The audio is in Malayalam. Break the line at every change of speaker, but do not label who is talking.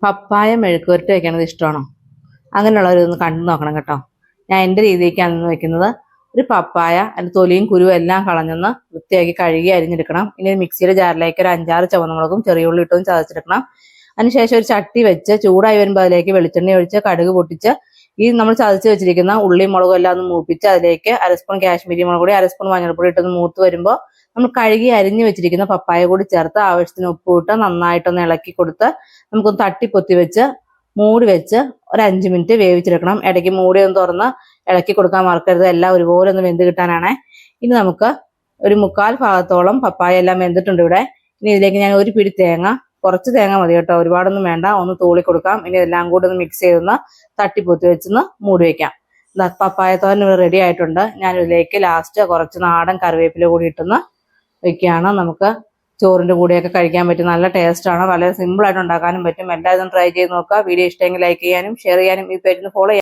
പപ്പായ മെഴുക്കുവരട്ടി വെക്കണത് ഇഷ്ടമാണോ? അങ്ങനെയുള്ളവരൊന്ന് കണ്ടു നോക്കണം കേട്ടോ. ഞാൻ എൻ്റെ രീതിക്കാണ് ഇന്ന് വെക്കുന്നത്. ഒരു പപ്പായ അതിൻ്റെ തൊലിയും കുരുവും എല്ലാം കളഞ്ഞൊന്ന് വൃത്തിയാക്കി കഴുകി അരിഞ്ഞെടുക്കണം. ഇനി മിക്സിയുടെ ജാറിലേക്ക് ഒരു 5-6 ചുവന്നമുളകും ചെറിയ ഉള്ളി ഇട്ടൊന്ന് ചതച്ചെടുക്കണം. അതിനുശേഷം ഒരു ചട്ടി വെച്ച് ചൂടായി വരുമ്പോൾ അതിലേക്ക് വെളിച്ചെണ്ണ ഒഴിച്ച് കടുക് പൊട്ടിച്ച് ഈ നമ്മൾ ചതച്ച് വെച്ചിരിക്കുന്ന ഉള്ളിയും മുളകും എല്ലാം ഒന്ന് മൂപ്പിച്ച് അതിലേക്ക് 1 സ്പൂൺ കാശ്മീരി മുളക് പൊടി 1 സ്പൂൺ മഞ്ഞൾപ്പൊടി ഇട്ടൊന്ന് മൂത്ത് വരുമ്പോൾ നമ്മൾ കഴുകി അരിഞ്ഞു വെച്ചിരിക്കുന്ന പപ്പായ കൂടി ചേർത്ത് ആവശ്യത്തിന് ഉപ്പ് ഇട്ട് നന്നായിട്ടൊന്ന് ഇളക്കി കൊടുത്ത് നമുക്കൊന്ന് തട്ടിപ്പൊത്തി വെച്ച് മൂടി വെച്ച് ഒരു 5 മിനിറ്റ് വേവിച്ചെടുക്കണം. ഇടയ്ക്ക് മൂടി ഒന്ന് തുറന്ന് ഇളക്കി കൊടുക്കാൻ മറക്കരുത്. എല്ലാം ഒരുപോലെ ഒന്ന് വെന്ത് കിട്ടാനാണ്. ഇനി നമുക്ക് ഒരു 1/4 ഭാഗത്തോളം പപ്പായ എല്ലാം വെന്തിട്ടുണ്ട് ഇവിടെ. ഇനി ഇതിലേക്ക് ഞാൻ ഒരു പിടി തേങ്ങ, കുറച്ച് തേങ്ങ മതി കേട്ടോ, ഒരുപാടൊന്നും വേണ്ട, ഒന്ന് തൂളി കൊടുക്കാം. ഇനി എല്ലാം കൂടി ഒന്ന് മിക്സ് ചെയ്തൊന്ന് തട്ടിപ്പൊത്തി വെച്ചൊന്ന് മൂടി വെക്കാം. പപ്പായ തോരൻ ഇവിടെ റെഡി ആയിട്ടുണ്ട്. ഞാൻ ഇതിലേക്ക് ലാസ്റ്റ് കുറച്ച് നാടൻ കറിവേപ്പില കൂടി ഇട്ടൊന്ന് വെക്കുകയാണ്. നമുക്ക് ചോറിൻ്റെ കൂടെയൊക്കെ കഴിക്കാൻ പറ്റും. നല്ല ടേസ്റ്റാണ്. വളരെ സിമ്പിളായിട്ട് ഉണ്ടാക്കാനും പറ്റും. എല്ലാവരും ട്രൈ ചെയ്ത് നോക്കുക. വീഡിയോ ഇഷ്ടമെങ്കിൽ ലൈക്ക് ചെയ്യാനും ഷെയർ ചെയ്യാനും ഈ പേജിന് ഫോളോ ചെയ്യാനും